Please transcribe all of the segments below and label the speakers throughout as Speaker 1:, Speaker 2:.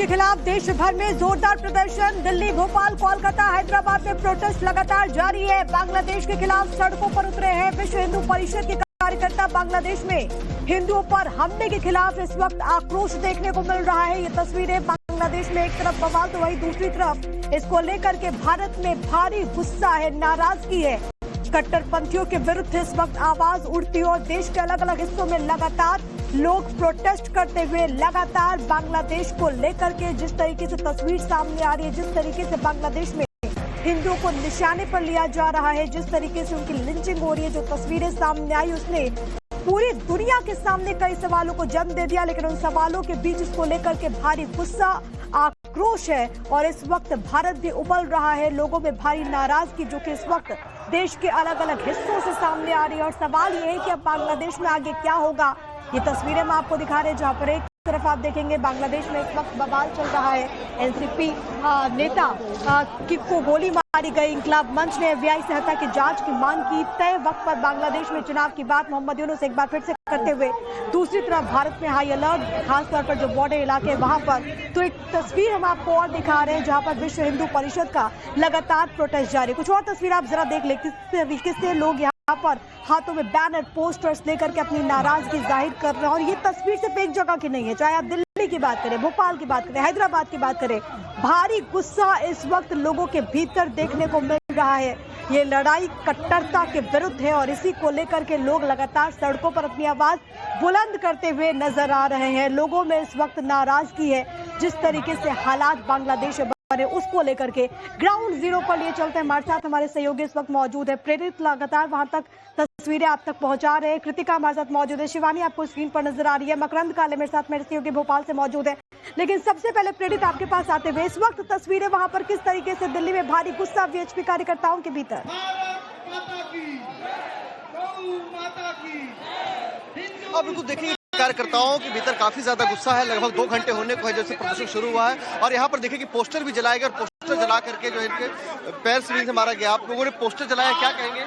Speaker 1: के खिलाफ देश भर में जोरदार प्रदर्शन। दिल्ली, भोपाल, कोलकाता, हैदराबाद में प्रोटेस्ट लगातार जारी है। बांग्लादेश के खिलाफ सड़कों पर उतरे हैं विश्व हिंदू परिषद के कार्यकर्ता। बांग्लादेश में हिंदुओं पर हमले के खिलाफ इस वक्त आक्रोश देखने को मिल रहा है। ये तस्वीरें बांग्लादेश में एक तरफ बवाल तो वहीं दूसरी तरफ इसको लेकर के भारत में भारी गुस्सा है, नाराजगी है। कट्टरपंथियों के विरुद्ध इस वक्त आवाज उठती है और देश के अलग अलग हिस्सों में लगातार लोग प्रोटेस्ट करते हुए लगातार बांग्लादेश को लेकर के जिस तरीके से तस्वीर सामने आ रही है, जिस तरीके से बांग्लादेश में हिंदुओं को निशाने पर लिया जा रहा है, जिस तरीके से उनकी लिंचिंग हो रही है, जो तस्वीरें सामने आई उसने पूरी दुनिया के सामने कई सवालों को जन्म दे दिया। लेकिन उन सवालों के बीच इसको लेकर के भारी गुस्सा, आक्रोश है और इस वक्त भारत भी उबल रहा है। लोगों में भारी नाराजगी जो कि इस वक्त देश के अलग अलग हिस्सों से सामने आ रही है और सवाल ये है कि अब बांग्लादेश में आगे क्या होगा। ये तस्वीरें हम आपको दिखा रहे हैं जहां पर एक तरफ आप देखेंगे बांग्लादेश में इस वक्त बवाल चल रहा है। एनसीपी नेता को गोली मारी गई। इंकलाब मंच ने FBI से हत्या की जांच की मांग की। तय वक्त पर बांग्लादेश में चुनाव की बात मोहम्मद यूनुस एक बार फिर से करते हुए दूसरी तरफ भारत में हाई अलर्ट, खासतौर पर जो बॉर्डर इलाके वहां पर। तो एक तस्वीर हम आपको और दिखा रहे हैं जहां पर विश्व हिंदू परिषद का लगातार प्रोटेस्ट जारी। कुछ और तस्वीर आप जरा देख ले, किस तरीके से लोग यहाँ पर हाथों में बैनर, पोस्टर्स लेकर के अपनी नाराजगी जाहिर कर रहे हैं। और ये तस्वीर सिर्फ एक जगह की नहीं है, चाहे आप दिल्ली की बात करें, भोपाल की बात करें, हैदराबाद की बात करें, भारी गुस्सा इस वक्त लोगों के भीतर देखने को मिल रहा है। ये लड़ाई कट्टरता के विरुद्ध है और इसी को लेकर के लोग लगातार सड़कों पर अपनी आवाज बुलंद करते हुए नजर आ रहे हैं। लोगों में इस वक्त नाराजगी है जिस तरीके से हालात बांग्लादेश बने उसको लेकर के। ग्राउंड जीरो पर लिए चलते हैं, हमारे साथ हमारे सहयोगी इस वक्त मौजूद है। प्रेरित लगातार वहां तक तस्वीरें आप तक पहुंचा रहे हैं। कृतिका हमारे साथ मौजूद है, शिवानी आपको स्क्रीन पर नजर आ रही है, मकरंद काले मेरे साथ मेरे सहयोगी भोपाल से मौजूद है। लेकिन सबसे पहले प्रेरित आपके पास आते हुए इस वक्त तस्वीरें वहां पर किस तरीके से दिल्ली में भारी गुस्सा VHP कार्यकर्ताओं के भीतर।
Speaker 2: अब बिल्कुल देखिए कार्यकर्ताओं के भीतर काफी ज्यादा गुस्सा है। लगभग 2 घंटे होने को है जब से प्रदर्शन शुरू हुआ है और यहाँ पर देखिए कि पोस्टर भी जलाए गए और पोस्टर जला करके जो इनके पैर से मारा गया। आप लोगों ने पोस्टर जलाया, क्या कहेंगे?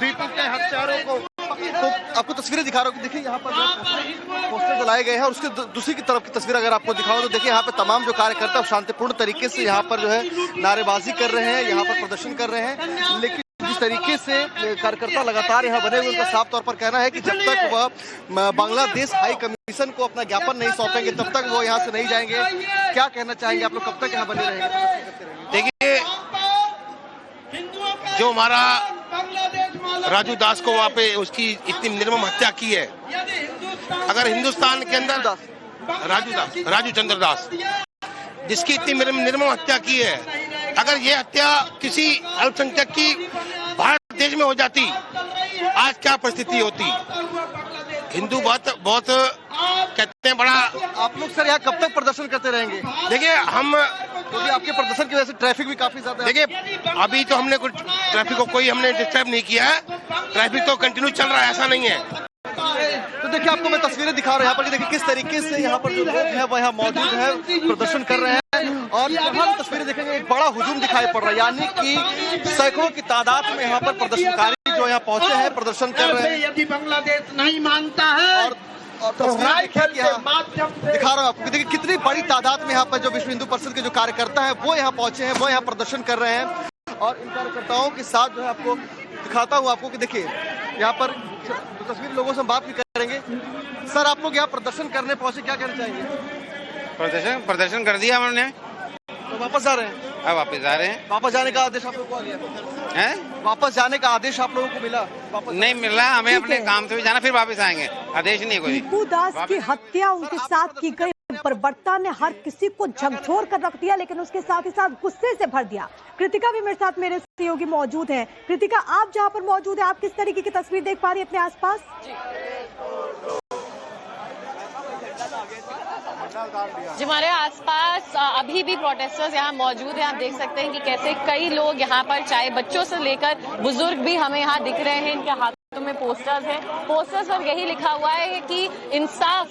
Speaker 2: दीपू के हत्यारों को तो आपको तस्वीरें दिखा रहा हूँ। देखिए यहाँ पर पोस्टर जलाए गए हैं और उसके दूसरी की तरफ की तस्वीर अगर आपको दिखाऊं तो देखिए यहाँ पे तमाम जो कार्यकर्ता शांतिपूर्ण तरीके से यहाँ पर जो है नारेबाजी कर रहे हैं, यहाँ पर प्रदर्शन कर रहे हैं। लेकिन जिस तरीके से कार्यकर्ता लगातार यहाँ बने हुए, उनका साफ तौर पर कहना है कि जब तक वह बांग्लादेश हाई कमीशन को अपना ज्ञापन नहीं सौंपेंगे तब तक वो यहाँ से नहीं जाएंगे। क्या कहना चाहेंगे आप लोग, कब तक यहाँ बने रहेंगे?
Speaker 3: देखिए, जो हमारा राजू दास को वहाँ पे उसकी इतनी निर्मम हत्या की है, अगर हिंदुस्तान के अंदर राजू चंद्र दास जिसकी इतनी निर्मम हत्या की है, अगर ये हत्या किसी अल्पसंख्यक की भारत देश में हो जाती, आज क्या परिस्थिति होती। हिंदू बहुत कहते हैं बड़ा।
Speaker 2: आप लोग सर यहाँ कब तक प्रदर्शन करते रहेंगे?
Speaker 3: देखिए, हम
Speaker 2: क्योंकि आपके प्रदर्शन की वजह से ट्रैफिक भी काफी ज्यादा है।
Speaker 3: देखिए, अभी तो हमने कुछ ट्रैफिक को कोई हमने डिस्टर्ब नहीं किया है, ट्रैफिक तो कंटिन्यू चल रहा है, ऐसा नहीं है।
Speaker 2: तो देखिए आपको मैं तस्वीरें दिखा रहा हूँ यहाँ पर, देखिए किस तरीके से यहाँ पर जो लोग हैं वह यहाँ मौजूद है, प्रदर्शन कर रहे हैं। और यहाँ तस्वीरें देखेंगे एक बड़ा हुजूम दिखाई पड़ रहा है, यानी कि सैकड़ों की तादाद में यहाँ पर प्रदर्शनकारी जो यहाँ पहुंचे हैं, प्रदर्शन कर रहे हैं।
Speaker 4: यदि बांग्लादेश नहीं मानता है
Speaker 2: और तस्वीर दिखा रहा हूँ आपको, देखिए कितनी बड़ी तादाद में यहाँ पर जो विश्व हिंदू परिषद के जो कार्यकर्ता हैं वो यहाँ पहुंचे हैं, वो यहाँ प्रदर्शन कर रहे हैं। और इन कार्यकर्ताओं के साथ जो है आपको दिखाता हूँ आपको कि देखिए यहाँ पर तस्वीर लोगों से बात भी करेंगे। सर, आप लोग यहाँ प्रदर्शन करने पहुंचे, क्या कहना चाहेंगे?
Speaker 3: प्रदर्शन कर दिया हमने,
Speaker 2: तो वापस जा रहे हैं?
Speaker 3: अब वापस जा रहे हैं।
Speaker 2: वापस जाने का आदेश आप लोगों को आ गया
Speaker 3: हैं?
Speaker 2: वापस जाने का आदेश आप लोगों को मिला?
Speaker 3: नहीं मिल रहा, हमें अपने काम से भी जाना, फिर वापस आएंगे, आदेश नहीं कोई।
Speaker 1: दीपू दास की हत्या उनके साथ की गई, बर्बरता ने हर किसी को झकझोर कर रख दिया, लेकिन उसके साथ ही साथ गुस्से से भर दिया। कृतिका भी मेरे साथ मेरे सहयोगी मौजूद हैं। कृतिका, आप जहां पर मौजूद है, आप किस तरीके की तस्वीर देख पा रही है अपने आसपास?
Speaker 5: जी, हमारे आसपास अभी भी प्रोटेस्टर्स यहाँ मौजूद हैं। आप देख सकते हैं कि कैसे कई लोग यहाँ पर, चाहे बच्चों से लेकर बुजुर्ग भी हमें यहाँ दिख रहे हैं, इनके हाथों में पोस्टर्स हैं। पोस्टर्स पर यही लिखा हुआ है कि इंसाफ,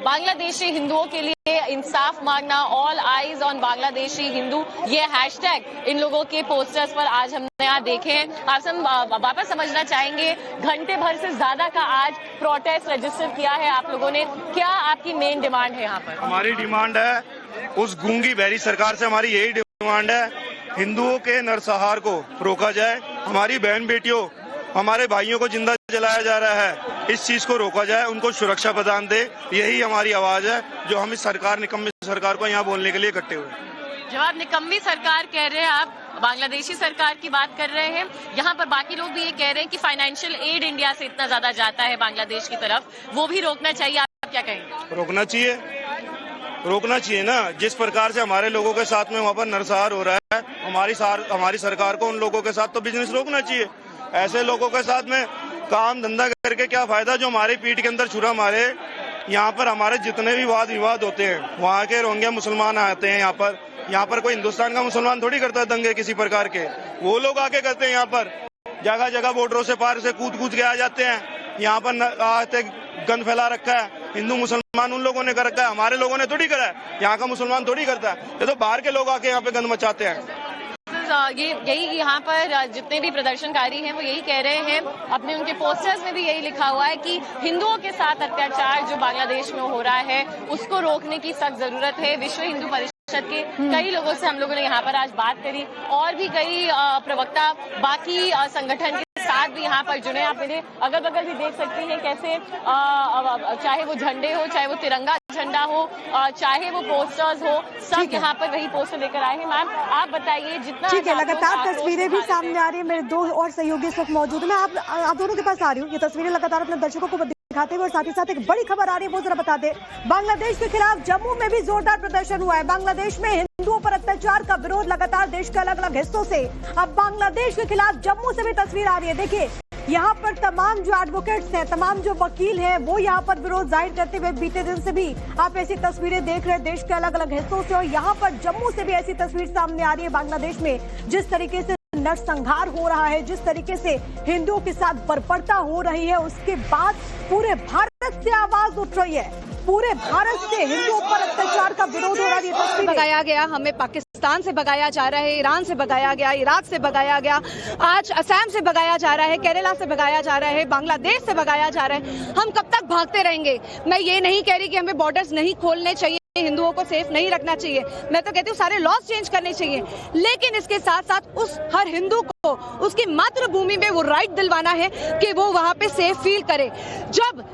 Speaker 5: बांग्लादेशी हिंदुओं के लिए इंसाफ मांगना, all eyes on Bangladeshi Hindu, ये हैशटैग इन लोगों के पोस्टर्स पर आज हमने यहाँ देखे हैं। आप सब वापस समझना चाहेंगे, घंटे भर से ज्यादा का आज प्रोटेस्ट रजिस्टर किया है आप लोगों ने, क्या आपकी मेन डिमांड है यहाँ पर?
Speaker 6: हमारी डिमांड है उस गूंगी बहरी सरकार से हमारी यही डिमांड है, हिंदुओं के नरसंहार को रोका जाए, हमारी बहन बेटियों, हमारे भाइयों को जिंदा जलाया जा रहा है, इस चीज को रोका जाए, उनको सुरक्षा प्रदान दे। यही हमारी आवाज है जो हम इस सरकार, निकम्मी सरकार को यहाँ बोलने के लिए इकट्ठे हुए।
Speaker 5: जब आप निकम्मी सरकार कह रहे हैं, आप बांग्लादेशी सरकार की बात कर रहे हैं, यहाँ पर बाकी लोग भी ये कह रहे हैं कि फाइनेंशियल एड इंडिया से इतना ज्यादा जाता है बांग्लादेश की तरफ, वो भी रोकना चाहिए। आप क्या कहेंगे?
Speaker 6: रोकना चाहिए ना। जिस प्रकार से हमारे लोगों के साथ में वहाँ पर नरसंहार हो रहा है, हमारी सरकार को उन लोगों के साथ तो बिजनेस रोकना चाहिए। ऐसे लोगों के साथ में काम धंधा करके क्या फायदा जो हमारी पीठ के अंदर छुरा मारे। यहाँ पर हमारे जितने भी वाद विवाद होते हैं, वहाँ के रोहिंग्या मुसलमान आते हैं यहाँ पर कोई हिंदुस्तान का मुसलमान थोड़ी करता है दंगे किसी प्रकार के, वो लोग आके करते हैं। यहाँ पर जगह जगह बॉर्डरों से पार से कूद के आ जाते हैं। यहाँ पर आते गंद फैला रखा है, हिंदू मुसलमान उन लोगों ने कर रखा है, हमारे लोगों ने थोड़ी करा है, यहाँ का मुसलमान थोड़ी करता है। ये तो बाहर के लोग आके यहाँ पे गंद मचाते हैं।
Speaker 5: यही यहाँ पर जितने भी प्रदर्शनकारी हैं वो यही कह रहे हैं, अपने उनके पोस्टर्स में भी यही लिखा हुआ है कि हिंदुओं के साथ अत्याचार जो बांग्लादेश में हो रहा है उसको रोकने की सख्त जरूरत है। विश्व हिंदू परिषद के कई लोगों से हम लोगों ने यहाँ पर आज बात करी, और भी कई प्रवक्ता बाकी संगठन के साथ भी यहाँ पर जुड़े। आप मेरे अगल बगल भी देख सकते हैं कैसे चाहे वो झंडे हो, चाहे वो तिरंगा झंडा हो, चाहे वो पोस्टर्स हो, सब यहाँ पर वही पोस्टर लेकर आए हैं। मैम आप बताइए, जितना
Speaker 1: ठीक है, लगातार तस्वीरें भी सामने आ रही है। मेरे दो और सहयोगी इस वक्त मौजूद है। मैं आप दोनों के पास आ रही हूँ। ये तस्वीरें लगातार अपने दर्शकों को दिखाते हुए और साथ ही साथ एक बड़ी खबर आ रही है, वो जरा बता दे। बांग्लादेश के खिलाफ जम्मू में भी जोरदार प्रदर्शन हुआ है। बांग्लादेश में हिंदुओं पर अत्याचार का विरोध लगातार देश के अलग अलग हिस्सों से अब बांग्लादेश के खिलाफ जम्मू से भी तस्वीर आ रही है। देखिए यहाँ पर तमाम जो एडवोकेट्स हैं, तमाम जो वकील हैं, वो यहाँ पर विरोध जाहिर करते हुए बीते दिन से भी आप ऐसी तस्वीरें देख रहे हैं देश के अलग अलग हिस्सों से। और यहाँ पर जम्मू से भी ऐसी तस्वीर सामने आ रही है। बांग्लादेश में जिस तरीके से नरसंहार हो रहा है, जिस तरीके से हिंदुओं के साथ बर्बरता हो रही है, उसके बाद पूरे भारत से आवाज उठ रही है। पूरे भारत से हिंदुओं पर अत्याचार का विरोध हो रहा है। तस्वीर
Speaker 7: भगाया गया, हमें पाकिस्तान से भगाया जा रहा है, ईरान से भगाया गया, इराक से भगाया गया, आज असम से भगाया जा रहा है, केरला से भगाया जा रहा है, बांग्लादेश से भगाया जा रहा है। हम कब तक भागते रहेंगे? मैं ये नहीं कह रही कि हमें बॉर्डर्स नहीं खोलने चाहिए, हिंदुओं को सेफ नहीं रखना चाहिए। मैं तो कहती हूँ सारे लॉज चेंज करने चाहिए, लेकिन इसके साथ साथ उस हर हिंदू को उसकी मातृभूमि में वो राइट दिलवाना है कि वो वहाँ पे सेफ फील करे। जब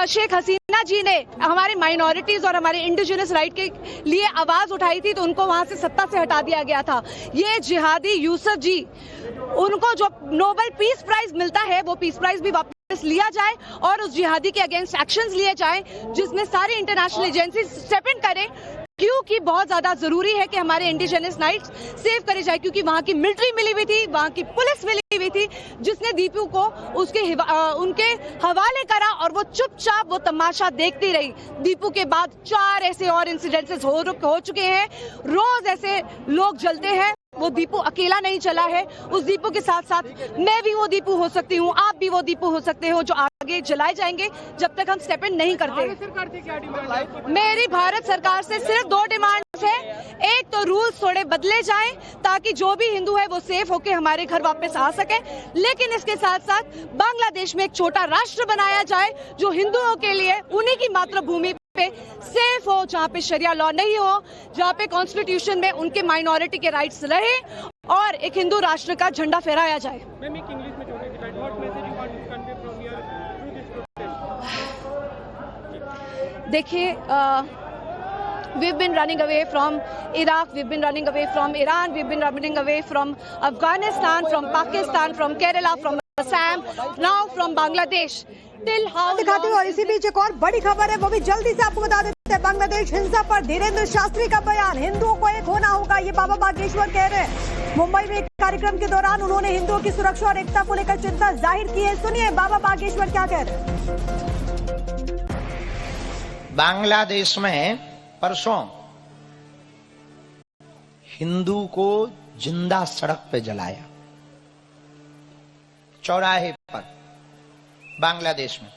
Speaker 7: शेख हसीना जी ने हमारे माइनॉरिटीज और हमारे इंडिजिनस राइट के लिए आवाज उठाई थी तो उनको वहाँ से सत्ता से हटा दिया गया था। ये जिहादी यूसुफ जी, उनको जो नोबेल पीस प्राइज मिलता है वो पीस प्राइज भी वापस लिया जाए और उस जिहादी के अगेंस्ट एक्शंस लिए जाए, जिसमें सारी इंटरनेशनल एजेंसी स्टेप इन करें, क्योंकि बहुत ज्यादा जरूरी है कि हमारे इंडिजिनस राइट्स सेव करे जाए। क्योंकि वहाँ की मिलिट्री मिली हुई थी, वहाँ की पुलिस मिली हुई थी, जिसने दीपू को उनके हवाले करा और वो चुपचाप वो तमाशा देखती रही। दीपू के बाद 4 ऐसे और इंसिडेंसेस हो चुके हैं, रोज ऐसे लोग जलते हैं। वो दीपू अकेला नहीं चला है, उस दीपू के साथ साथ मैं भी वो दीपू हो सकती हूँ, आप भी वो दीपू हो सकते हो, जो आगे जलाए जाएंगे जब तक हम स्टेप इन नहीं करते। मेरी भारत सरकार से सिर्फ 2 डिमांड्स है। एक तो रूल्स थोड़े बदले जाएं ताकि जो भी हिंदू है वो सेफ होके हमारे घर वापस आ सके, लेकिन इसके साथ साथ बांग्लादेश में एक छोटा राष्ट्र बनाया जाए जो हिंदुओं के लिए उन्हीं की मातृभूमि पे सेफ हो, जहाँ पे शरिया लॉ नहीं हो, जहाँ पे कॉन्स्टिट्यूशन में उनके माइनॉरिटी के राइट्स रहे और एक हिंदू राष्ट्र का झंडा फहराया जाए। देखिए, we've been running away from Iraq, we've been running away from Iran, we've been running away from Afghanistan, from Pakistan, from Kerala, from Assam, now from Bangladesh.
Speaker 1: दिखाते हुए और इसी बीच एक और बड़ी खबर है, वो भी जल्दी से आपको बता देते हैं। बांग्लादेश हिंसा पर धीरेन्द्र शास्त्री का बयान, हिंदुओं को एक होना होगा, ये बाबा बागेश्वर कह रहे हैं। मुंबई में एक कार्यक्रम के दौरान उन्होंने हिंदुओं की सुरक्षा और एकता को लेकर चिंता जाहिर की है। सुनिए बाबा बागेश्वर क्या कह रहे हैं।
Speaker 8: बांग्लादेश में परसों हिंदू को जिंदा सड़क पे जलाया, चौराहे पर बांग्लादेश में।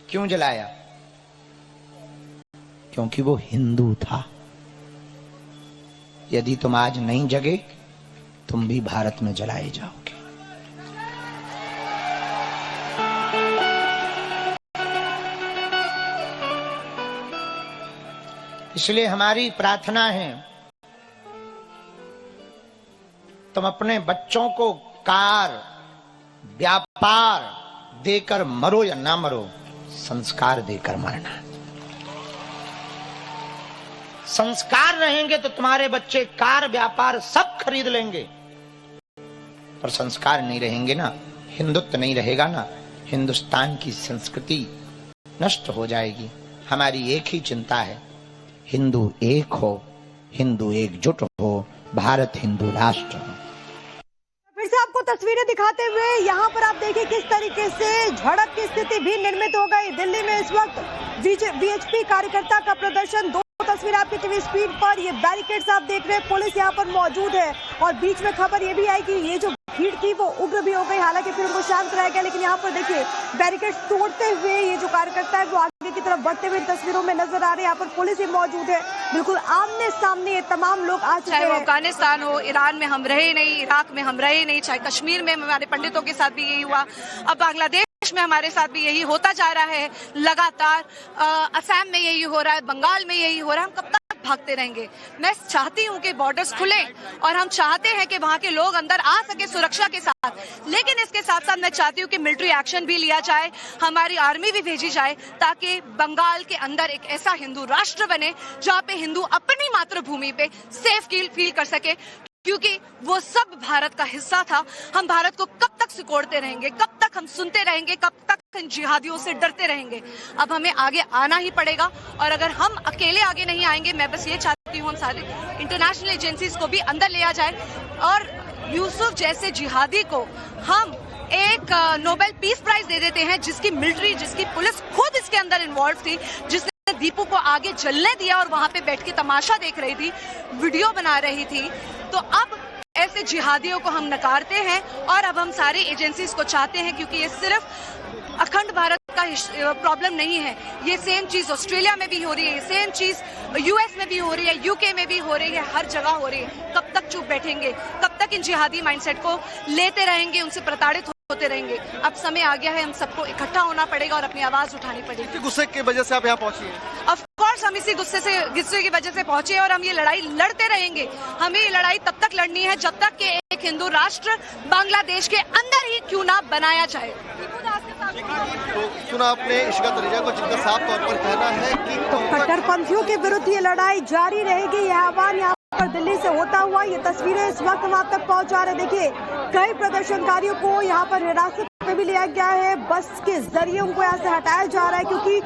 Speaker 8: क्यों जलाया? क्योंकि वो हिंदू था। यदि तुम आज नहीं जगे, तुम भी भारत में जलाए जाओगे। इसलिए हमारी प्रार्थना है, तुम अपने बच्चों को कार व्यापार देकर मरो या ना मरो, संस्कार देकर मरना। संस्कार रहेंगे तो तुम्हारे बच्चे कार व्यापार सब खरीद लेंगे, पर संस्कार नहीं रहेंगे ना, हिंदुत्व नहीं रहेगा ना, हिंदुस्तान की संस्कृति नष्ट हो जाएगी। हमारी एक ही चिंता है, हिंदू एक हो, हिंदू एकजुट हो, भारत हिंदू राष्ट्र हो।
Speaker 1: फिर से आपको तस्वीरें दिखाते हुए यहाँ पर आप देखिए किस तरीके से झड़प की स्थिति भी निर्मित हो गई। दिल्ली में इस वक्त बीजेपी कार्यकर्ता का प्रदर्शन, दो तस्वीर आपकी टीवी स्क्रीन पर, ये बैरिकेड्स आप देख रहे हैं, पुलिस यहाँ पर मौजूद है और बीच में खबर ये भी आई कि ये जो भीड़ थी वो उग्र भी हो गई, हालांकि फिर उनको शांत कराया गया, लेकिन यहाँ पर देखिए बैरिकेड्स तोड़ते हुए ये जो कार्यकर्ता है वो आगे की तरफ बढ़ते हुए तस्वीरों में नजर आ रहे हैं। यहाँ पर पुलिस भी मौजूद है, बिल्कुल आमने सामने ये तमाम लोग आ चुके हैं।
Speaker 7: चाहे वो अफगानिस्तान हो, ईरान में हम रहे नहीं, इराक में हम रहे नहीं, चाहे कश्मीर में हमारे पंडितों के साथ भी यही हुआ, अब बांग्लादेश में हमारे साथ भी यही होता जा रहा है लगातार, असम में यही हो रहा है, बंगाल में यही हो रहा है। हम कब तक भागते रहेंगे? मैं चाहती हूं कि बॉर्डर्स खुले और हम चाहते हैं कि वहां के लोग अंदर आ सके सुरक्षा के साथ, लेकिन इसके साथ साथ मैं चाहती हूं कि मिलिट्री एक्शन भी लिया जाए, हमारी आर्मी भी भेजी जाए, ताकि बंगाल के अंदर एक ऐसा हिंदू राष्ट्र बने जहां पे हिंदू अपनी मातृभूमि पे सेफ फील कर सके, क्योंकि वो सब भारत का हिस्सा था। हम भारत को कब तक सिकोड़ते रहेंगे, कब तक हम सुनते रहेंगे, कब तक इन जिहादियों से डरते रहेंगे? अब हमें आगे आना ही पड़ेगा, और अगर हम अकेले आगे नहीं आएंगे, मैं बस ये चाहती हूँ हम सारे इंटरनेशनल एजेंसीज को भी अंदर ले आ जाए और यूसुफ जैसे जिहादी को हम एक नोबेल पीस प्राइज दे देते हैं, जिसकी मिलिट्री, जिसकी पुलिस खुद इसके अंदर इन्वॉल्व थी, जिसने दीपू को आगे जलने दिया और वहां पे बैठ के तमाशा देख रही थी, वीडियो बना रही थी। तो अब ऐसे जिहादियों को हम नकारते हैं और अब हम सारी एजेंसीज को चाहते हैं, क्योंकि ये सिर्फ अखंड भारत का प्रॉब्लम नहीं है, ये सेम चीज ऑस्ट्रेलिया में भी हो रही है, ये सेम चीज यूएस में भी हो रही है, यूके में भी हो रही है, हर जगह हो रही है। कब तक चुप बैठेंगे? कब तक इन जिहादी माइंडसेट को लेते रहेंगे, उनसे प्रताड़ित होते रहेंगे? अब समय आ गया है, हम सबको इकट्ठा होना पड़ेगा और अपनी आवाज उठानी पड़ेगी।
Speaker 2: गुस्से की वजह से आप यहाँ पहुंची हैं?
Speaker 7: ऑफ कोर्स हम इसी गुस्से की वजह से पहुंचे और हम ये लड़ाई लड़ते रहेंगे। हमें ये लड़ाई तब तक लड़नी है जब तक कि एक हिंदू राष्ट्र बांग्लादेश के अंदर ही क्यों ना बनाया जाए।
Speaker 2: तो सुना आपने इशिका तलेजा को, जिनका साफ तौर पर कहना है कि
Speaker 1: कट्टरपंथियों के विरुद्ध ये लड़ाई जारी रहेगी। यह आह्वान यहाँ पर दिल्ली से होता हुआ, ये तस्वीरें इस वक्त हम आप तक पहुंचा रहे। देखिए कई प्रदर्शनकारियों को यहाँ पर हिरासत में भी लिया गया है, बस के जरिए उनको यहाँ से हटाया जा रहा है, क्योंकि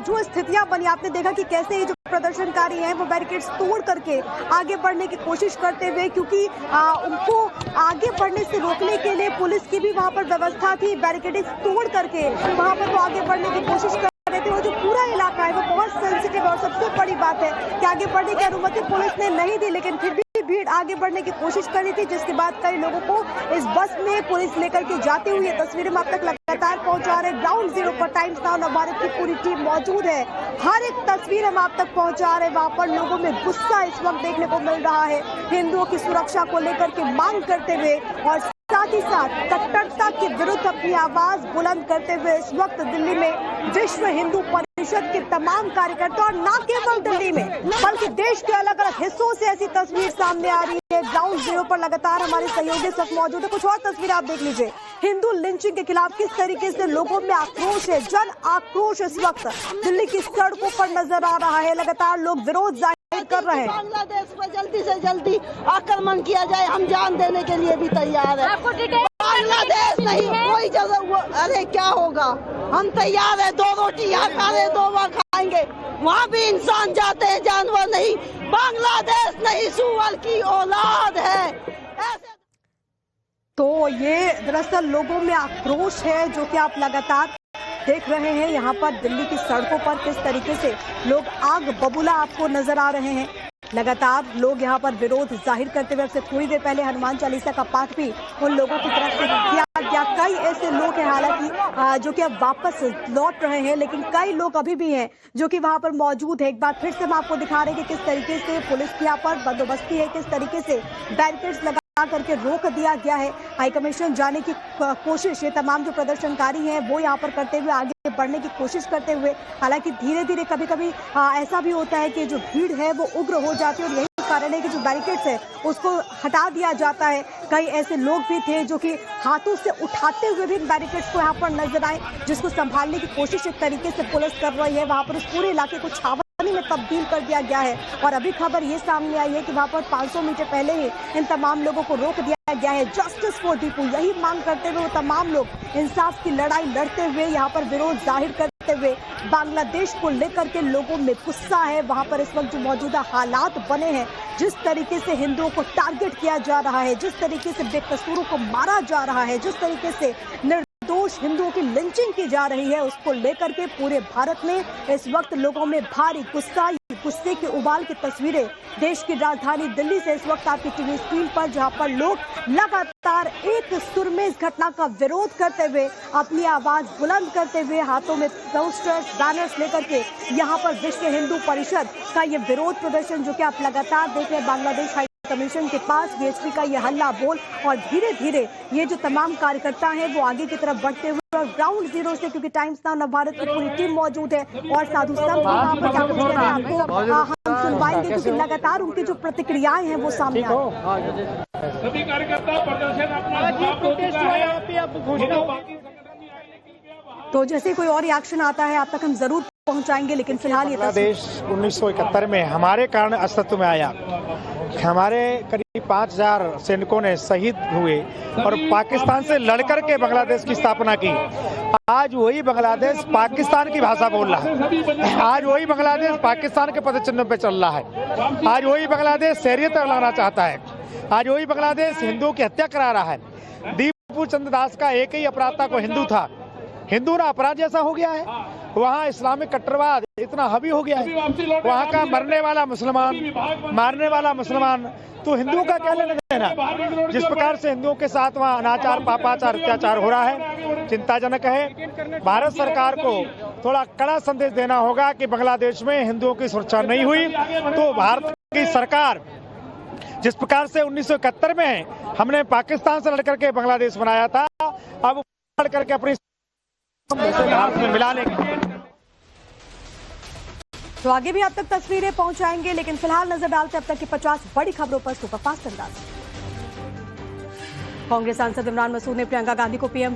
Speaker 1: जो स्थितियां बनी, आपने देखा कि कैसे ये जो प्रदर्शनकारी हैं वो बैरिकेड्स तोड़ करके आगे बढ़ने की कोशिश करते हुए, क्योंकि उनको आगे बढ़ने से रोकने के लिए पुलिस की भी वहाँ पर व्यवस्था थी, बैरिकेड्स तोड़ करके वहाँ पर वो आगे बढ़ने की कोशिश कर रहे थे। वो जो पूरा इलाका है वो बहुत सेंसिटिव है और सबसे बड़ी बात है कि आगे बढ़ने की अनुमति पुलिस ने नहीं दी, लेकिन फिर भी भीड़ आगे बढ़ने की कोशिश कर रही थी, जिसके बाद कई लोगों को इस बस में पुलिस लेकर के जाती हुई तस्वीरें आप तक लगातार पहुंचा रहे। ग्राउंड जीरो पर टाइम्स नाउ नवभारत की पूरी टीम मौजूद है, हर एक तस्वीर हम आप तक पहुंचा रहे। वहां पर लोगों में गुस्सा इस वक्त देखने को मिल रहा है, हिंदुओं की सुरक्षा को लेकर के मांग करते हुए और साथ ही साथ कट्टरता के विरुद्ध अपनी आवाज बुलंद करते हुए इस वक्त दिल्ली में विश्व हिंदू परिषद के तमाम कार्यकर्ता, और न केवल दिल्ली में बल्कि देश के अलग अलग हिस्सों से ऐसी तस्वीर सामने आ रही है। ग्राउंड जीरो पर लगातार हमारे सहयोगी इस वक्त मौजूद है। कुछ और तस्वीर आप देख लीजिए, हिंदू लिंचिंग के खिलाफ किस तरीके से लोगों में आक्रोश है, जन आक्रोश इस वक्त दिल्ली की सड़कों पर नजर आ रहा है। लगातार लोग विरोध जाहिर कर रहे हैं।
Speaker 9: बांग्लादेश पर जल्दी से जल्दी आक्रमण किया जाए, हम जान देने के लिए भी तैयार है। बांग्लादेश नहीं, कोई जगह, अरे क्या होगा, हम तैयार है। 2 रोटी यहाँ खा रहे, 2 वहाँ खाएंगे, वहाँ भी इंसान जाते हैं, जानवर नहीं। बांग्लादेश नहीं, सुअर की औलाद है। ऐसे
Speaker 1: तो ये दरअसल लोगों में आक्रोश है जो कि आप लगातार देख रहे हैं। यहाँ पर दिल्ली की सड़कों पर किस तरीके से लोग आग बबूला आपको नजर आ रहे हैं। लगातार लोग यहाँ पर विरोध जाहिर करते हुए, से थोड़ी देर पहले हनुमान चालीसा का पाठ भी उन लोगों की तरफ से किया गया। कई ऐसे लोग हैं हालांकि जो कि अब वापस लौट रहे हैं, लेकिन कई लोग अभी भी हैं जो कि वहां पर मौजूद है। एक बार फिर से हम आपको दिखा रहे हैं कि किस तरीके से पुलिस की यहाँ पर बंदोबस्ती है, किस तरीके से बैरिकेड्स लगा करके रोक दिया गया है। हाई कमीशन जाने की कोशिश ये तमाम जो प्रदर्शनकारी हैं वो यहाँ पर करते हुए आगे बढ़ने की कोशिश करते हुए, हालांकि धीरे धीरे कभी कभी ऐसा भी होता है कि जो भीड़ है वो उग्र हो जाती है और यही कारण है कि जो बैरिकेड्स है उसको हटा दिया जाता है। कई ऐसे लोग भी थे जो कि हाथों से उठाते हुए भी बैरिकेड्स को यहाँ पर नजर आए, जिसको संभालने की कोशिश एक तरीके से पुलिस कर रही है। वहाँ पर उस पूरे इलाके को छावनी में तब्दील कर दिया गया है और अभी खबर ये सामने आई है कि वहाँ पर 500 मीटर पहले ही इन तमाम लोगों को रोक दिया गया है। जस्टिस फॉर दीपू यही मांग करते हुए वो तमाम लोग इंसाफ की लड़ाई लड़ते हुए यहाँ पर विरोध जाहिर करते हुए, बांग्लादेश को लेकर के लोगों में गुस्सा है। वहाँ पर इस वक्त जो मौजूदा हालात बने हैं, जिस तरीके से हिंदुओं को टारगेट किया जा रहा है, जिस तरीके से बेकसूरों को मारा जा रहा है, जिस तरीके से निर्दोष हिंदुओं की लिंचिंग की जा रही है, उसको लेकर के पूरे भारत में इस वक्त लोगों में भारी गुस्से की उबाल की तस्वीरें देश की राजधानी दिल्ली से इस वक्त आपकी टीवी स्क्रीन पर, जहां पर लोग लगातार एक सुर में इस घटना का विरोध करते हुए, अपनी आवाज बुलंद करते हुए, हाथों में पोस्टर्स बैनर्स लेकर के यहां पर विश्व हिंदू परिषद का ये विरोध प्रदर्शन जो कि आप लगातार देख रहे हैं बांग्लादेश हाई कमीशन के पास बीएचपी का ये हल्ला बोल, और धीरे धीरे ये जो तमाम कार्यकर्ता हैं वो आगे की तरफ बढ़ते हुए और ग्राउंड जीरो से, क्योंकि टाइम्स नाउ नवभारत की पूरी टीम मौजूद है और साधु संत वहाँ पर क्या कुछ कह रहे हैं आपको हम सुनवाएंगे, क्योंकि लगातार उनकी जो प्रतिक्रियाएं हैं वो सामने आ रही हैं।
Speaker 10: सभी कार्यकर्ता प्रदर्शन
Speaker 1: तो जैसे कोई और एक्शन आता है आप तक हम जरूर पहुंचाएंगे, लेकिन फिलहाल ये
Speaker 11: बांग्लादेश 1971 में हमारे कारण अस्तित्व में आया। हमारे करीब 5000 सैनिकों ने शहीद हुए और पाकिस्तान से लड़कर के बांग्लादेश की स्थापना की। आज वही बांग्लादेश पाकिस्तान की भाषा बोल रहा है, आज वही बांग्लादेश पाकिस्तान के पदचिन्हों पे चल रहा है, आज वही बांग्लादेश शरीयत लाना चाहता है, आज वही बांग्लादेश हिंदुओं की हत्या करा रहा है। दीपू चंद्र दास का एक ही अपराध था, को हिंदू था, हिंदू ना अपराध जैसा हो गया है। वहाँ इस्लामिक कट्टरवाद इतना हावी हो गया है, वहाँ का मरने वाला मुसलमान, मारने वाला मुसलमान, तो हिंदुओं का क्या लेना देना। जिस प्रकार से हिंदुओं के साथ वहाँ अनाचार, पापाचार, अत्याचार हो रहा है, चिंताजनक है। भारत सरकार को थोड़ा कड़ा संदेश देना होगा कि बांग्लादेश में हिंदुओं की सुरक्षा नहीं हुई तो भारत की सरकार जिस प्रकार से 1971 में हमने पाकिस्तान से लड़कर के बांग्लादेश बनाया था, अब लड़कर के अपनी भारत में मिला लेंगे।
Speaker 1: तो आगे भी आप तक तस्वीरें पहुंचाएंगे, लेकिन फिलहाल नजर डालते अब तक की 50 बड़ी खबरों पर सुपरफास्ट अंदाज। कांग्रेस सांसद इमरान मसूद ने प्रियंका गांधी को पीएम